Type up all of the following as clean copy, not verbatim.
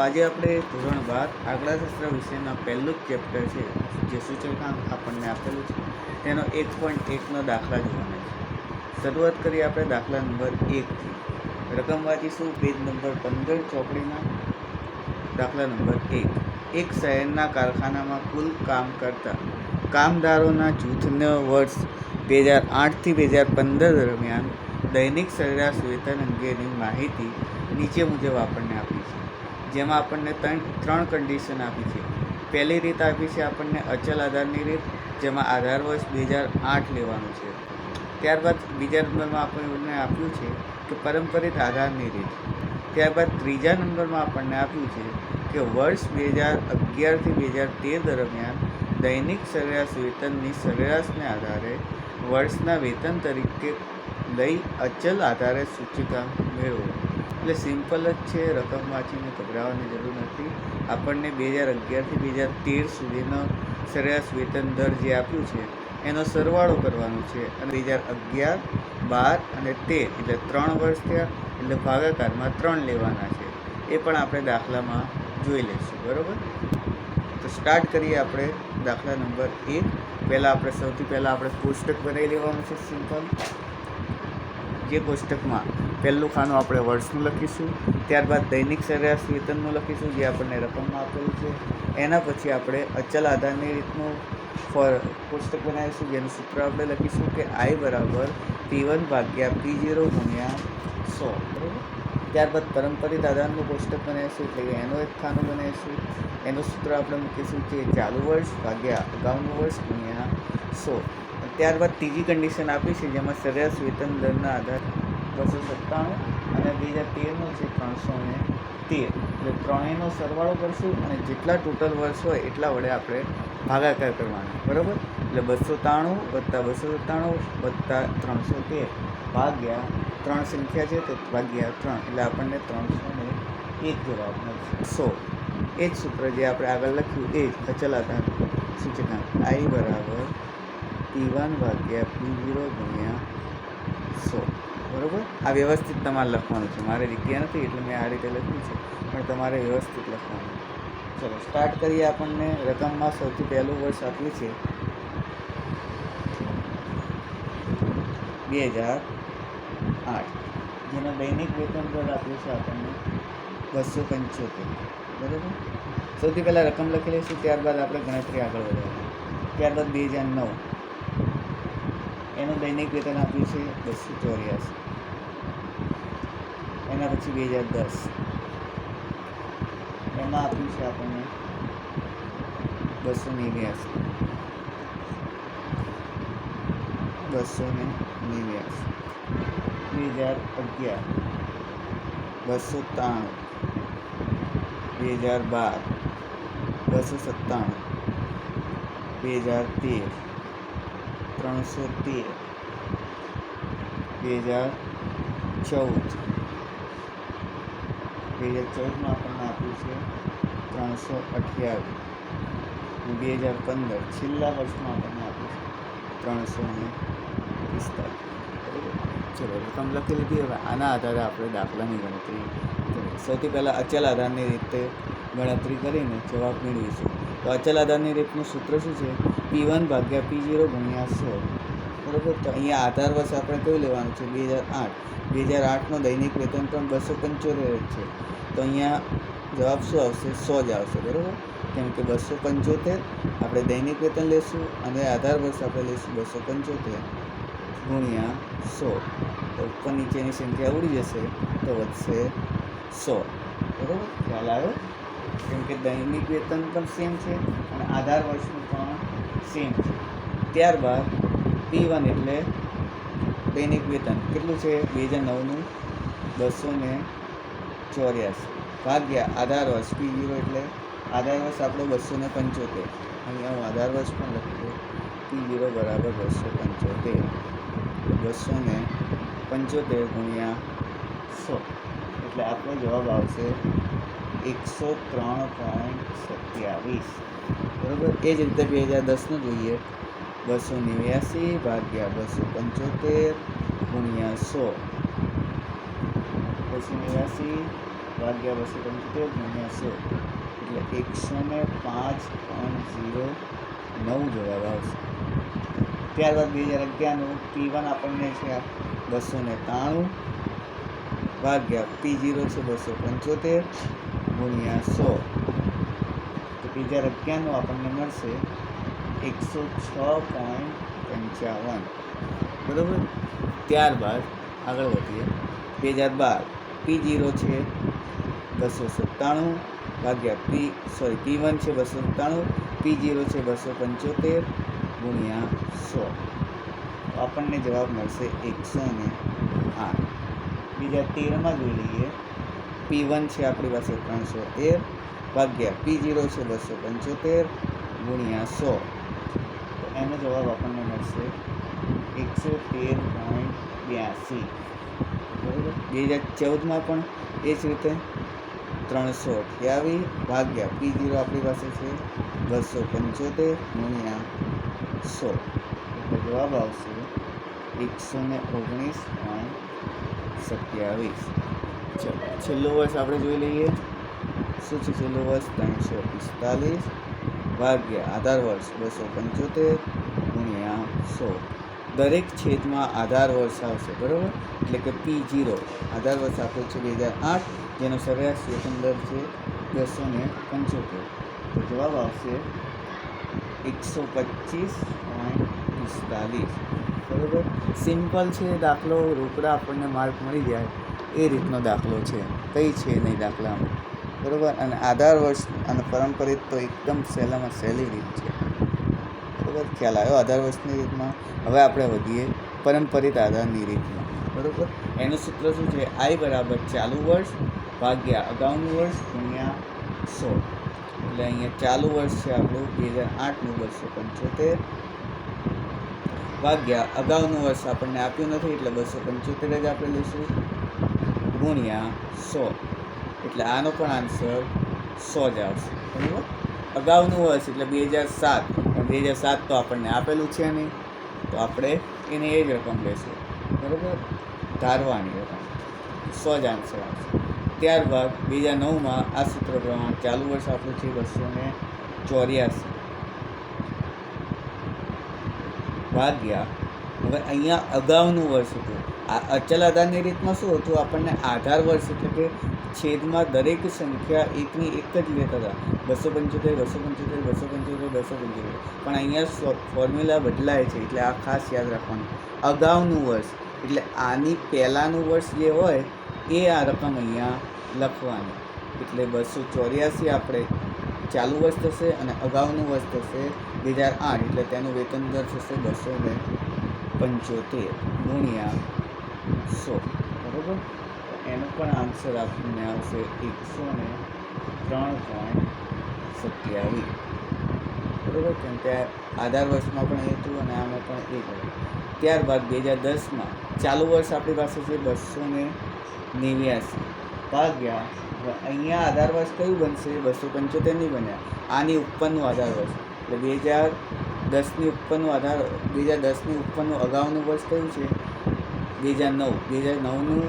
આજે આપણે ધોરણ 12 આંકડાશાસ્ત્ર વિષયના પહેલું જ ચેપ્ટર છે જે સૂચકાંક આપણને આપેલું છે તેનો 1.1નો દાખલા જોવાના છે. શરૂઆત કરીએ આપણે દાખલા નંબર 1થી. રકમ વાંચીશું પેજ નંબર 15 ચોપડીના. દાખલા નંબર 1. એક શહેરના કારખાનામાં કુલ કામ કરતા કામદારોના જૂથનો વર્ષ 2008 થી 2015 દરમિયાન દૈનિક સરેરાશ વેતન અંગેની માહિતી નીચે મુજબ આપણને આપી છે, જેમાં આપણને ત્રણ કન્ડિશન આપી છે. પહેલી રીત આપી છે આપણને અચલ આધારની રીત, જેમાં આધાર વર્ષ 2008 લેવાનું છે. ત્યારબાદ બીજા નંબરમાં આપણને આપ્યું છે કે પરંપરિત આધારની રીત. ત્યારબાદ ત્રીજા નંબરમાં આપણને આપ્યું છે કે વર્ષ 2011 થી 2013 દરમિયાન દૈનિક સરેરાશ વેતનની સરેરાશને આધારે વર્ષના વેતન તરીકે લઈ અચલ આધારે સૂચકાંક મેળવો. એટલે સિમ્પલ જ છે, રકમ વાંચીને ગભરાવાની જરૂર નથી. આપણને 2011 થી 2013 સુધીનો સરેરાશ વેતન દર જે આપ્યું છે એનો સરવાળો કરવાનો છે અને 2011, 12 અને 13 એટલે 3 વર્ષ થયા, એટલે ભાગાકારમાં 3 લેવાના છે. એ પણ આપણે દાખલામાં જોઈ લઈશું, બરાબર. તો સ્ટાર્ટ કરીએ આપણે દાખલા નંબર 1. સૌથી પહેલાં આપણે કોષ્ટક બનાવી લેવાનું છે સિમ્પલ. જે કોષ્ટકમાં પહેલું ખાનું આપણે વર્ષનું લખીશું, ત્યારબાદ દૈનિક સરેરાશ વેતનનું લખીશું જે આપણને રકમમાં આપેલું છે. એના પછી આપણે અચલ આધારની રીતનું કોષ્ટક બનાવીશું, જેનું સૂત્ર આપણે લખીશું કે I બરાબર P1 ભાગ્યા P0 ગુણ્યા 100, બરાબર. ત્યારબાદ પરંપરિત આધારનું કોષ્ટક બનાવીશું, એટલે કે એનો એક ખાનું બનાવીશું. એનું સૂત્ર આપણે મૂકીશું કે ચાલુ વર્ષ ભાગ્યા અગાઉનું વર્ષ ગુણ્યા 100. ત્યારબાદ ત્રીજી કન્ડિશન આપી છે, જેમાં સરેરાશ વેતન દરના આધાર 297 અને 2013નો છે 313. એટલે ત્રણેયનો સરવાળો કરશું અને જેટલા ટોટલ વર્ષ હોય એટલા વડે આપણે ભાગાકાર કરવાના, બરાબર. એટલે 293 + 297 + 313 ભાગ્યા 3 સંખ્યા છે તો ભાગ્યા 3, એટલે આપણને 301 જવાબ મળશે. 100. એ જ સૂત્ર જે આપણે આગળ લખ્યું એ જ અચલ આધાર સૂચકાંક I બરાબર P1 ભાગ્યા P0 ગુણ્યા 100, બરાબર. આ વ્યવસ્થિત તમારે લખવાનું છે, મારે જગ્યા નથી એટલે મેં આ રીતે લખ્યું છે, પણ તમારે વ્યવસ્થિત લખવાનું. ચલો સ્ટાર્ટ કરીએ. આપણને રકમમાં સૌથી પહેલું વર્ષ આપ્યું છે 2008, જેનો દૈનિક વેતન દર આપ્યું છે આપણને 275, બરાબર. સૌથી પહેલાં રકમ લખી લઈશું, ત્યારબાદ આપણે ગણતરી આગળ વધારીશું. ત્યારબાદ 2009, એનું દૈનિક વેતન આપ્યું છે 284. એના પછી 2010, એમાં આપ્યું છે આપણને 289. 2011, 293, 2012, 297, 2013, 313, 2014, 2014માં આપણને આપ્યું છે 328, 2015 છેલ્લા વર્ષમાં આપણને આપ્યું છે 345. ચલો રકમ લખી લીધી. હવે આના આધારે આપણે દાખલાની ગણતરી કરીએ. સૌથી પહેલાં અચલ આધારની રીતે ગણતરી કરીને જવાબ મેળવીશું. તો અચલ આધારની રીતનું સૂત્ર શું છે? P1 ભાગ્યા P0 ગુણ્યા 100, બરાબર. તો અહીંયા આધાર વર્ષ આપણે કયું લેવાનું છે? 2008. 2008નો દૈનિક વેતન પણ 275 જ છે, તો અહીંયા જવાબ શું આવશે? 100 જ આવશે, બરાબર. કેમ કે 275 આપણે દૈનિક વેતન લેશું અને આધાર વર્ષ આપણે લઈશું 275 ગુણ્યા 100. તો ઉપર નીચેની સંખ્યા ઉડી જશે તો વધશે 100, બરાબર. ખ્યાલ આવ્યો? કેમ કે દૈનિક વેતન પણ સેમ છે અને આધાર વર્ષનું પણ સેમ છે. ત્યારબાદ P1 એટલે દૈનિક વેતન કેટલું છે? 2009નું 284 ભાગ્યા આધાર વર્ષ P0 એટલે આધાર વર્ષ આપણો 275. અહીંયા હું આધાર વર્ષ પણ લખી દઉં. P0 બરાબર 275, 275 ગુણ્યા 100, એટલે આપણો જવાબ આવશે 103.27, બરાબર. એ જ રીતે 2010નું જોઈએ. 289 ભાગ્યા 275 ગુણ્યા 100, 289 ભાગ્યા 275 ગુણ્યા 100 એટલે 105.09 જવાબ આવશે. ત્યારબાદ 2011નું P1 આપણને છે 293 ભાગ્યા P0 છે 275 ગુણ્યા 100 તો 2011નું આપણને મળશે 106.55. બરાબર. ત્યારબાદ આગળ વધીએ. 2012 P0 છે 297 ભાગ્યા P1 છે 297, P0 છે 275 ગુણ્યા 100 તો આપણને જવાબ મળશે 108. 2013માં જોઈ લઈએ. P1 છે આપણી પાસે 313 ભાગ્યા P0 છે 275 ગુણ્યા 100 તો એનો જવાબ આપણને મળશે 113.82. બરાબર. 2014માં પણ એ જ રીતે 328 ભાગ્યા P0 આપણી પાસે છે 275 ગુણ્યા 100 એટલે જવાબ આવશે 119.27. ચલો છેલ્લું વર્ષ આપણે જોઈ લઈએ. શું છે છેલ્લું વર્ષ? 345 ભાગ્યા આધાર વર્ષ 275 ગુણ્યા 100. દરેક છેદમાં આધાર વર્ષ આવશે. બરાબર. એટલે કે P0 આધાર વર્ષ આપ્યો છે 2008, જેનો સરેરાશ વેતન દર છે 275. તો જવાબ આવશે 125.45. બરાબર. સિમ્પલ છે દાખલો. રોકડા આપણને માર્ક મળી જાય એ રીતનો દાખલો છે, કંઈ છે નહીં દાખલામાં. બરાબર. અને આધાર વર્ષ અને પરંપરિત તો એકદમ સહેલામાં સહેલી રીત છે. બરાબર. ખ્યાલ આવ્યો આધાર વર્ષની રીતમાં. હવે આપણે વધીએ પરંપરિત આધારની રીતમાં. બરાબર. એનું સૂત્ર શું છે? I બરાબર ચાલુ વર્ષ ભાગ્યા અગાઉનું વર્ષ ગુણ્યા 100. એટલે અહીંયા ચાલુ વર્ષ છે આપણું 2008નું 275 ભાગ્યા અગાઉનું વર્ષ આપણને આપ્યું નથી એટલે 275 જ આપણે લઈશું ગુણ્યા 100. એટલે આનો પણ આન્સર 100 જ આવશે. બરાબર. અગાઉનું વર્ષ એટલે 2007, પણ 2007 તો આપણને આપેલું છે નહીં, તો આપણે એની એ જ રકમ લઈશું. બરાબર. ધારવાની રકમ 100 જ આન્સર આવશે. ત્યારબાદ 2009માં આ સૂત્ર પ્રમાણે ચાલુ વર્ષ આપણું છે 284 ભાગ્યા, હવે અહીંયા અગાઉનું વર્ષ હતું. આ અચલ આધારની રીતમાં શું હતું? આપણને આધાર વર્ષ એટલે કે છેદમાં દરેક સંખ્યા એકની એક જ લેતા હતા. 275, 275, 275, 275. પણ અહીંયા ફોર્મ્યુલા બદલાય છે એટલે આ ખાસ યાદ રાખવાનું. અગાઉનું વર્ષ એટલે આની પહેલાંનું વર્ષ જે હોય એ આ રકમ અહીંયા લખવાની. એટલે 284 આપણે ચાલુ વર્ષ થશે અને અગાઉનું વર્ષ થશે 2008, એટલે તેનું વેતન દર થશે 275 ગુણ્યા 100. બરાબર. એનો પણ આન્સર આપણને આવશે 103.27. બરાબર. કેમ કે આધાર વર્ષમાં પણ એ હતું અને આમાં પણ એ હતું. ત્યારબાદ 2010માં ચાલુ વર્ષ આપણી પાસે છે 289 ભાગ્યા, અહીંયા આધાર વર્ષ કયું બનશે? 275 નહીં બન્યા. આની ઉપરનું આધાર વર્ષ એટલે 2010ની ઉપરનું 2010ની ઉપરનું અગાઉનું વર્ષ કયું છે? 2009. 2009નું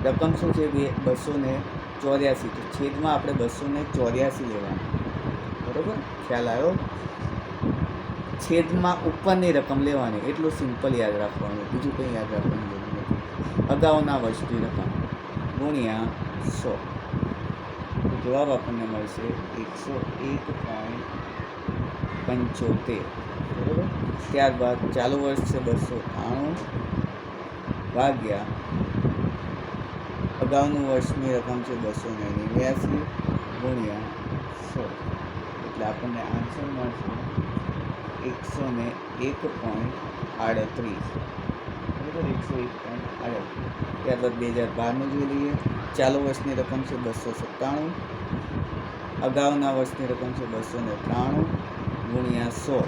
રકમ શું છે? 284. તો છેદમાં આપણે 284 લેવાનું. બરાબર. ખ્યાલ આવ્યો? છેદમાં ઉપરની રકમ લેવાની. એટલું સિમ્પલ યાદ રાખવાનું, બીજું કંઈ યાદ રાખવાની જરૂર નથી. અગાઉના વર્ષની રકમ ગુણ્યા 100. જવાબ આપણને મળશે 101.75. બરાબર. ત્યારબાદ ચાલુ વર્ષ છે 293 ભાગ્યા અગાઉનું વર્ષની રકમ છે 289 ગુણ્યા 100. એટલે આપણને આન્સર મળશે 101.38. બરાબર. 101.38. ત્યારબાદ 2012નું જોઈ લઈએ. ચાલુ વર્ષની રકમ છે 297, અગાઉના વર્ષની રકમ છે 293 ગુણ્યા 100.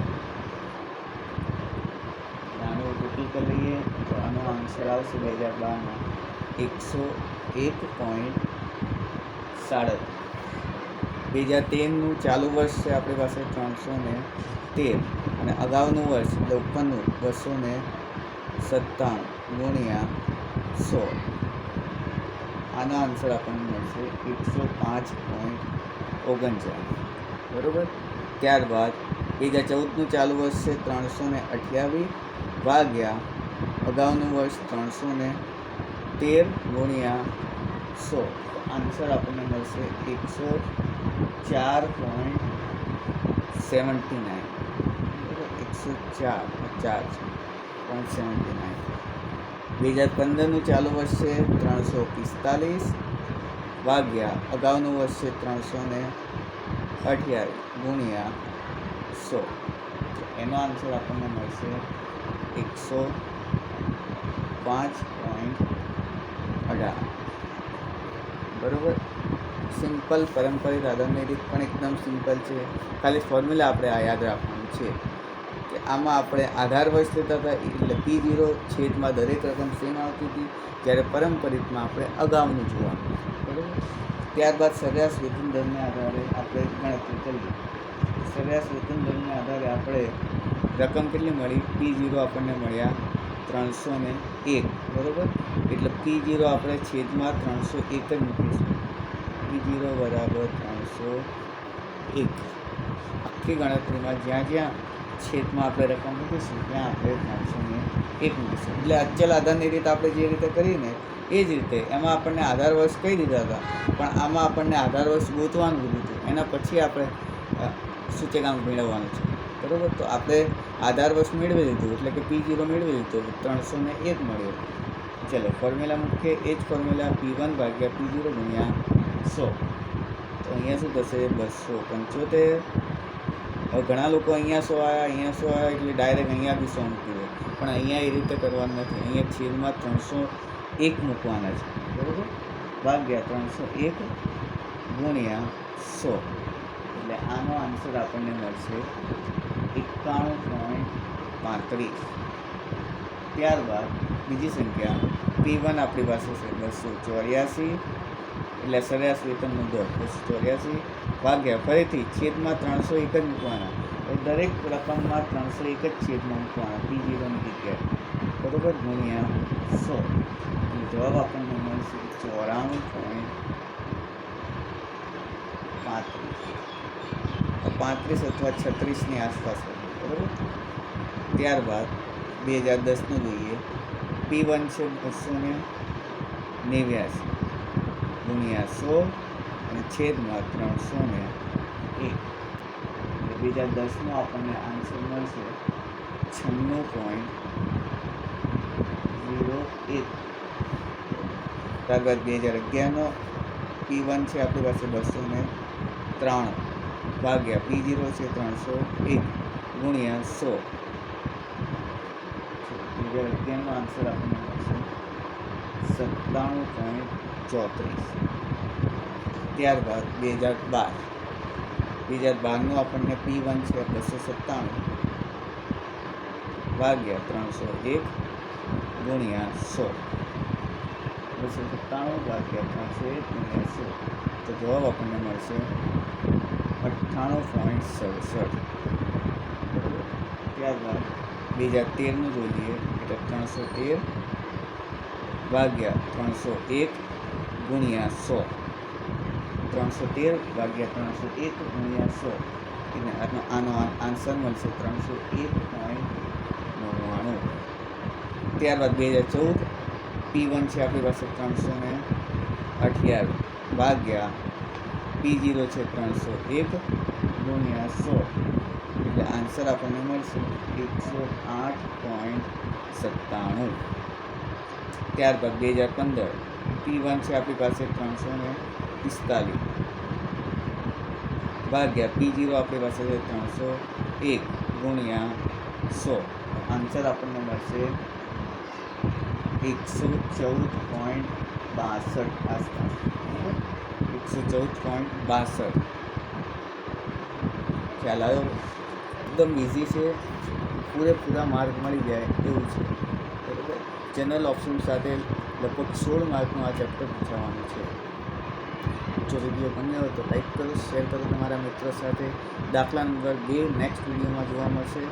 આનું ટોટલ કરી લઈએ તો આનો આન્સર આવશે 2012માં 101.37. 2013નું ચાલુ વર્ષ છે આપણી પાસે 313 અને અગાઉનું વર્ષ એટલે ઉપરનું 297 ગુણ્યા 100. આનો આન્સર આપણને મળશે 105.39. બરાબર. ત્યારબાદ 2014નું ચાલુ વર્ષ છે 328 ભાગ્યા અગાઉનું વર્ષ 313 ગુણ્યા 100. આન્સર આપણને મળશે 104.79. 104.79. 2015નું ચાલુ વર્ષ છે 345 ભાગ્યા અગાઉનું વર્ષ છે 328 ગુણ્યા 100. એનો આન્સર આપણને મળશે 105.18. બરાબર. સિમ્પલ પારંપરિક આધારની રીત પણ એકદમ સિમ્પલ છે. ખાલી ફોર્મ્યુલા આપણે આ યાદ રાખવાનું છે કે આમાં આપણે આધાર વર્ષ લેતા હતા એટલે P0 છેદમાં દરેક રકમ સેમ આવતી હતી, જ્યારે પારંપરિકમાં આપણે અગાઉનું જોવાનું. બરાબર. ત્યારબાદ સરેરાશ વેતન દરને આધારે આપણે ગણતરી કરીએ. સરેરાશ વેતન દરને આધારે આપણે રકમ કેટલી મળી? P0 આપણને મળ્યા 301. બરાબર. એટલે P0 આપણે છેદમાં 301 જ મૂકીશું. P0 બરાબર 301. આખી ગણતરીમાં જ્યાં જ્યાં છેદમાં આપણે રકમ મૂકીશું ત્યાં આપણે 301 મૂકીશું. એટલે અચલ આધારની રીત આપણે જે રીતે કરીને એ જ રીતે એમાં આપણને આધાર વર્ષ કહી દીધા હતા, પણ આમાં આપણને આધાર વર્ષ ગોતવાનું કીધું હતું. એના પછી આપણે સૂચકાંક મેળવવાનું છે. બરાબર. તો આપણે આધાર વર્ષ મેળવી લીધું એટલે કે P0 મેળવી લીધું, 301 મળ્યો. ચલો ફોર્મ્યુલા મૂકીએ. એ જ ફોર્મ્યુલા P1 ભાગ્યા P0 ગુણ્યા 100. તો અહીંયા શું થશે? 275. હવે ઘણા લોકો અહીંયા 100 આવ્યા, અહીંયા 100 આવ્યા એટલે ડાયરેક્ટ અહીંયા બી 100 મૂકી દે, પણ અહીંયા એ રીતે કરવાનું નથી. અહીંયા છેદમાં 301 મૂકવાના છે. બરાબર. ભાગ્યા 301 ગુણ્યા 100. એટલે આનો આન્સર આપણને મળશે 91.35. ત્યારબાદ બીજી સંખ્યા P1 આપણી પાસે છે 284. એટલે સરેરાશ વેતનનો દર 284 ભાગ્યા ફરીથી છેદમાં 301 જ મૂકવાના. દરેક રકમમાં 301 જ છેદમાં મૂકવાના P0ની જગ્યાએ. બરાબર. ગુણ્યા 100. એટલે જવાબ આપણને મળશે 94.35 અથવા 36ની આસપાસ. બરાબર. ત્યારબાદ 2010નું જોઈએ. P1 છે 289 ગુણ્યા 100 અને છેદમાં 301. એટલે 2010નો આપણને આન્સર મળશે 96.01. ત્યારબાદ 2011નો P1 છે આપણી પાસે 203 ભાગ્યા P0 છે 301 ગુણ્યા 100. 2011નો આન્સર આપણને મળશે 97.34. ત્યારબાદ 2012નું આપણને P1 છે 297 ભાગ્યા 301 ગુણ્યા 100. 297 ભાગ્યા 301 ગુણ્યા 100. તો જવાબ આપણને મળશે 98.67. ત્યારબાદ 2013નું જોઈએ એટલે 313 ભાગ્યા 301 ગુણ્યા 100. 313 ભાગ્યા 301 ગુણ્યા 100. એટલે આનો આન્સર મળશે 301.99. ત્યારબાદ 2014 P1 છે આપણી પાસે 328 ભાગ્યા P0 છે 301 ગુણ્યા 100. એટલે આન્સર આપણને મળશે 108.97. ત્યારબાદ 2015 P1 છે આપણી પાસે 345 ભાગ્યા P0 આપણી પાસે છે 301 ગુણ્યા 100. આન્સર આપણને મળશે 114.62 આસપાસ. 114.62. ખ્યાલ આવ્યો? એકદમ ઇઝી છે, પૂરેપૂરા માર્ક મળી જાય એવું છે. બરાબર. જનરલ ઓપ્શન સાથે લગભગ 16 માર્કનું આ ચેપ્ટર પૂછાવાનું છે. જો વિડીયો ગમ્યો હોય તો લાઈક કરો, શેર કરો તમારા મિત્રો સાથે. દાખલા નંબર 2 નેક્સ્ટ વિડીયોમાં જોવા મળશે.